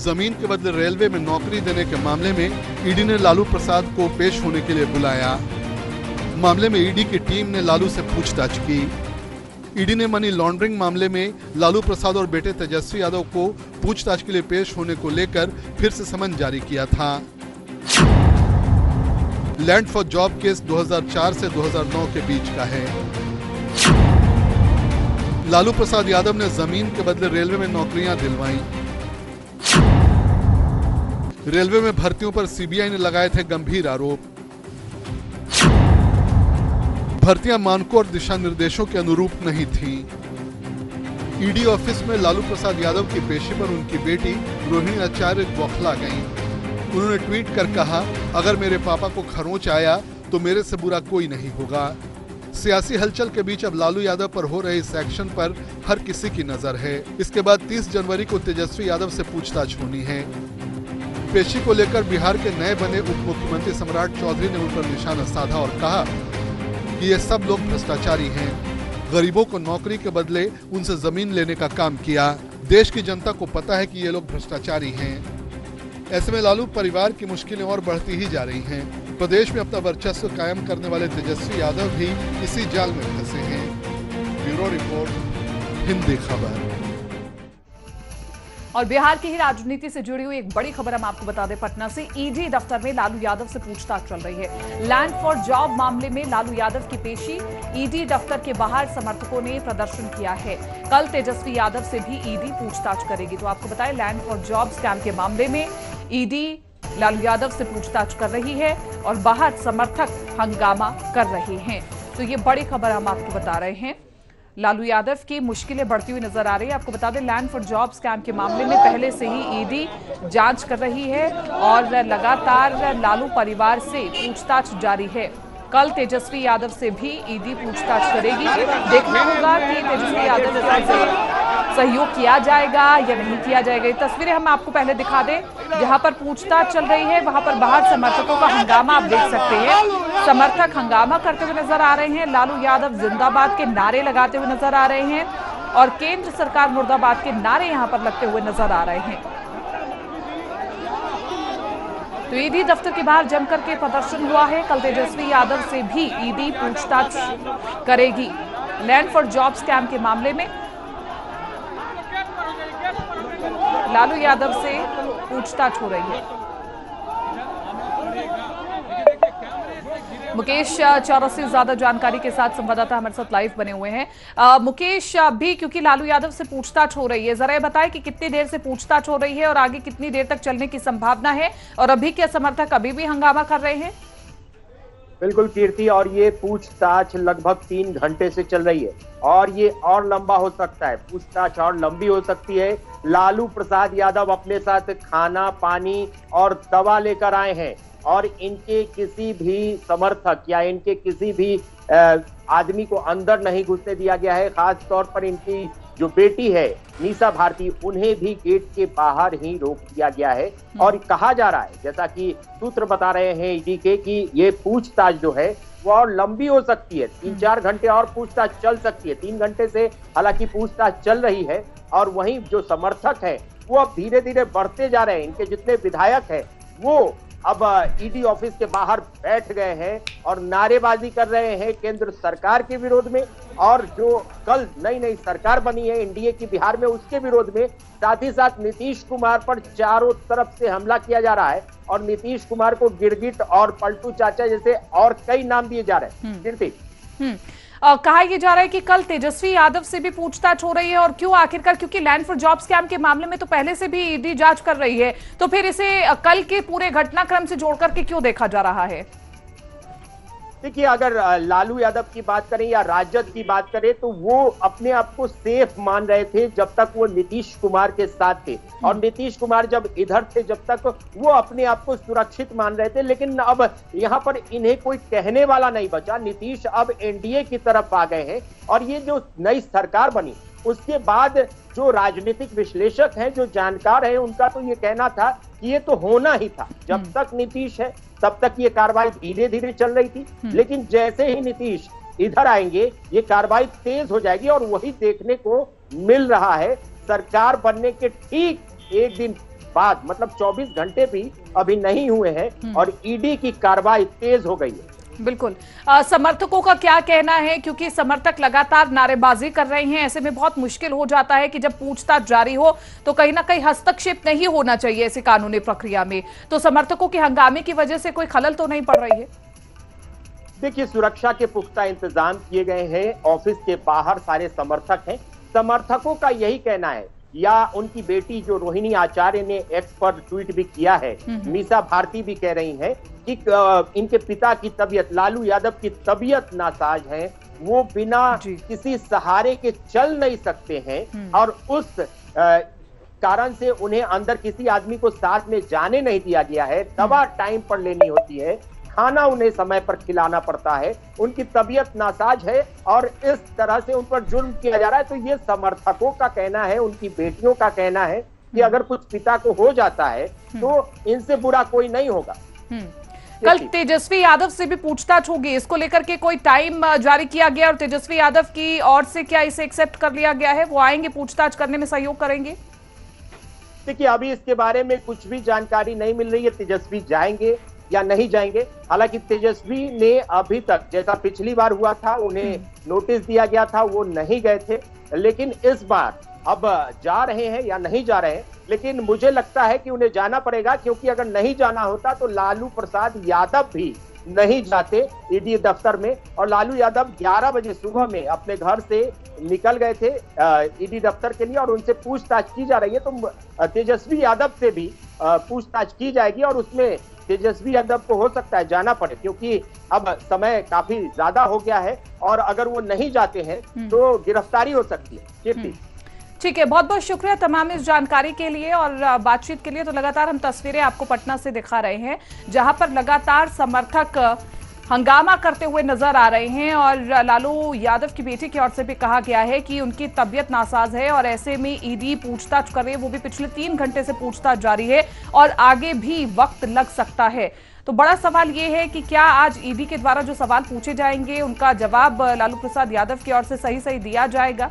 जमीन के बदले रेलवे में नौकरी देने के मामले में ईडी ने लालू प्रसाद को पेश होने के लिए बुलाया। मामले में ईडी की टीम ने लालू से पूछताछ की। ईडी ने मनी लॉन्ड्रिंग मामले में लालू प्रसाद और बेटे तेजस्वी यादव को पूछताछ के लिए पेश होने को लेकर फिर से समन जारी किया था। लैंड फॉर जॉब केस 2004 से 2009 के बीच का है। लालू प्रसाद यादव ने जमीन के बदले रेलवे में नौकरियां दिलवाई। रेलवे में भर्तियों पर सीबीआई ने लगाए थे गंभीर आरोप। भर्तियां मानकों और दिशा निर्देशों के अनुरूप नहीं थीं। ईडी ऑफिस में लालू प्रसाद यादव की पेशी पर उनकी बेटी रोहिणी आचार्य बौखला गईं। उन्होंने ट्वीट कर कहा, अगर मेरे पापा को खरोंच आया तो मेरे से बुरा कोई नहीं होगा। सियासी हलचल के बीच अब लालू यादव पर हो रहे इस एक्शन पर हर किसी की नजर है। इसके बाद 30 जनवरी को तेजस्वी यादव से पूछताछ होनी है। पेशी को लेकर बिहार के नए बने उप मुख्यमंत्री सम्राट चौधरी ने उन पर निशाना साधा और कहा कि ये सब लोग भ्रष्टाचारी हैं। गरीबों को नौकरी के बदले उनसे जमीन लेने का काम किया। देश की जनता को पता है कि ये लोग भ्रष्टाचारी हैं। ऐसे में लालू परिवार की मुश्किलें और बढ़ती ही जा रही हैं। प्रदेश में अपना वर्चस्व कायम करने वाले तेजस्वी यादव भी इसी जाल में फंसे हैं। ब्यूरो रिपोर्ट, हिंदी खबर। और बिहार की ही राजनीति से जुड़ी हुई एक बड़ी खबर हम आपको बता दें। पटना से ईडी दफ्तर में लालू यादव से पूछताछ चल रही है। लैंड फॉर जॉब मामले में लालू यादव की पेशी ईडी दफ्तर के बाहर समर्थकों ने प्रदर्शन किया है। कल तेजस्वी यादव से भी ईडी पूछताछ करेगी। तो आपको बताएं, लैंड फॉर जॉब स्कैम के मामले में ईडी लालू यादव से पूछताछ कर रही है और बाहर समर्थक हंगामा कर रहे हैं। तो ये बड़ी खबर हम आपको बता रहे हैं। लालू यादव की मुश्किलें बढ़ती हुई नजर आ रही है। आपको बता दें, लैंड फॉर जॉब स्कैम के मामले में पहले से ही ईडी जांच कर रही है और लगातार लालू परिवार से पूछताछ जारी है। कल तेजस्वी यादव से भी ईडी पूछताछ करेगी। देखना होगा कि तेजस्वी यादव से सहयोग किया जाएगा या नहीं किया जाएगा। ये तस्वीरें हम आपको पहले दिखा दें। जहां पर पूछताछ चल रही है वहां पर बाहर समर्थकों का हंगामा आप देख सकते हैं। समर्थक हंगामा करते हुए नजर आ रहे हैं। लालू यादव जिंदाबाद के नारे लगाते हुए नजर आ रहे हैं और केंद्र सरकार मुर्दाबाद के नारे यहां पर लगते हुए नजर आ रहे हैं। तो ईडी दफ्तर के बाहर जमकर के प्रदर्शन हुआ है। कल तेजस्वी यादव से भी ईडी पूछताछ करेगी लैंड फॉर जॉब स्कैम के मामले में। लालू यादव से पूछताछ हो रही है। मुकेश चौरसी ज्यादा जानकारी के साथ संवाददाता हमारे साथ लाइव बने हुए हैं। मुकेश, अभी क्योंकि लालू यादव से पूछताछ हो रही है, जरा ये बताएं कि कितनी देर से पूछताछ हो रही है और आगे कितनी देर तक चलने की संभावना है, और अभी क्या समर्थक अभी भी हंगामा कर रहे हैं? बिल्कुल कीर्ति, और ये पूछताछ लगभग 3 घंटे से चल रही है और ये और लंबा हो सकता है। पूछताछ और लंबी हो सकती है। लालू प्रसाद यादव अपने साथ खाना, पानी और दवा लेकर आए हैं और इनके किसी भी समर्थक या इनके किसी भी आदमी को अंदर नहीं घुसने दिया गया है। खास तौर पर इनकी जो बेटी है निशा भारती, उन्हें भी गेट के बाहर ही रोक दिया गया है। और कहा जा रहा है, जैसा कि सूत्र बता रहे हैं ईडी के, कि ये पूछताछ जो है वो और लंबी हो सकती है। 3-4 घंटे और पूछताछ चल सकती है। 3 घंटे से हालांकि पूछताछ चल रही है और वहीं जो समर्थक है वो अब धीरे धीरे बढ़ते जा रहे हैं। इनके जितने विधायक है वो अब ईडी ऑफिस के बाहर बैठ गए हैं और नारेबाजी कर रहे हैं केंद्र सरकार के विरोध में, और जो कल नई सरकार बनी है एनडीए की बिहार में, उसके विरोध में। साथ ही साथ नीतीश कुमार पर चारों तरफ से हमला किया जा रहा है और नीतीश कुमार को गिरगिट और पलटू चाचा जैसे और कई नाम दिए जा रहे हैं। कीर्ति, कहा यह जा रहा है कि कल तेजस्वी यादव से भी पूछताछ हो रही है, और क्यों आखिरकार? क्योंकि लैंड फॉर जॉब स्कैम के मामले में तो पहले से भी ईडी जांच कर रही है, तो फिर इसे कल के पूरे घटनाक्रम से जोड़कर के क्यों देखा जा रहा है? देखिए, अगर लालू यादव की बात करें या राजद की बात करें तो वो अपने आप को सेफ मान रहे थे जब तक वो नीतीश कुमार के साथ थे, और नीतीश कुमार जब इधर थे जब तक वो अपने आप को सुरक्षित मान रहे थे। लेकिन अब यहाँ पर इन्हें कोई कहने वाला नहीं बचा। नीतीश अब एनडीए की तरफ आ गए हैं और ये जो नई सरकार बनी उसके बाद जो राजनीतिक विश्लेषक हैं, जो जानकार हैं, उनका तो ये कहना था कि ये तो होना ही था। जब तक नीतीश है तब तक ये कार्रवाई धीरे धीरे चल रही थी, लेकिन जैसे ही नीतीश इधर आएंगे ये कार्रवाई तेज हो जाएगी, और वही देखने को मिल रहा है। सरकार बनने के ठीक एक दिन बाद, मतलब 24 घंटे भी अभी नहीं हुए हैं और ईडी की कार्रवाई तेज हो गई है। बिल्कुल। समर्थकों का क्या कहना है, क्योंकि समर्थक लगातार नारेबाजी कर रहे हैं, ऐसे में बहुत मुश्किल हो जाता है कि जब पूछताछ जारी हो तो कहीं ना कहीं हस्तक्षेप नहीं होना चाहिए ऐसी कानूनी प्रक्रिया में। तो समर्थकों के हंगामे की वजह से कोई खलल तो नहीं पड़ रही है? देखिए, सुरक्षा के पुख्ता इंतजाम किए गए हैं, ऑफिस के बाहर सारे समर्थक हैं। समर्थकों का यही कहना है, या उनकी बेटी जो रोहिणी आचार्य ने एक्स पर ट्वीट भी किया है, मीसा भारती भी कह रही हैं कि इनके पिता की तबीयत, लालू यादव की तबीयत नासाज है, वो बिना किसी सहारे के चल नहीं सकते हैं और उस कारण से उन्हें अंदर किसी आदमी को साथ में जाने नहीं दिया गया है। दवा टाइम पर लेनी होती है, खाना उन्हें समय पर खिलाना पड़ता है, उनकी तबीयत नासाज है और इस तरह से उन पर जुल्म किया जा रहा है। तो ये समर्थकों का कहना है, उनकी बेटियों का कहना है कि अगर कुछ पिता को हो जाता है तो इनसे बुरा कोई नहीं होगा। कल तेजस्वी यादव से भी पूछताछ होगी, इसको लेकर के कोई टाइम जारी किया गया और तेजस्वी यादव की ओर से क्या इसे एक्सेप्ट कर लिया गया है? वो आएंगे, पूछताछ करने में सहयोग करेंगे? देखिए, अभी इसके बारे में कुछ भी जानकारी नहीं मिल रही है, तेजस्वी जाएंगे या नहीं जाएंगे। हालांकि तेजस्वी ने अभी तक, जैसा पिछली बार हुआ था, उन्हें नोटिस दिया गया था, वो नहीं गए थे, लेकिन इस बार अब जा रहे हैं या नहीं जा रहे हैं। लेकिन मुझे लगता है कि उन्हें जाना पड़ेगा, क्योंकि अगर नहीं जाना होता तो लालू प्रसाद यादव भी नहीं जाते ईडी दफ्तर में। और लालू यादव 11 बजे सुबह में अपने घर से निकल गए थे ईडी दफ्तर के लिए और उनसे पूछताछ की जा रही है। तो तेजस्वी यादव से भी पूछताछ की जाएगी और उसमें तेजस्वी यादव को हो सकता है जाना पड़े, क्योंकि अब समय काफी ज्यादा हो गया है और अगर वो नहीं जाते हैं तो गिरफ्तारी हो सकती है। ठीक है, बहुत बहुत शुक्रिया तमाम इस जानकारी के लिए और बातचीत के लिए। तो लगातार हम तस्वीरें आपको पटना से दिखा रहे हैं, जहां पर लगातार समर्थक हंगामा करते हुए नजर आ रहे हैं और लालू यादव की बेटी की ओर से भी कहा गया है कि उनकी तबीयत नासाज है और ऐसे में ईडी पूछताछ कर रही है, वो भी पिछले 3 घंटे से पूछताछ जारी है और आगे भी वक्त लग सकता है। तो बड़ा सवाल ये है कि क्या आज ईडी के द्वारा जो सवाल पूछे जाएंगे उनका जवाब लालू प्रसाद यादव की ओर से सही दिया जाएगा?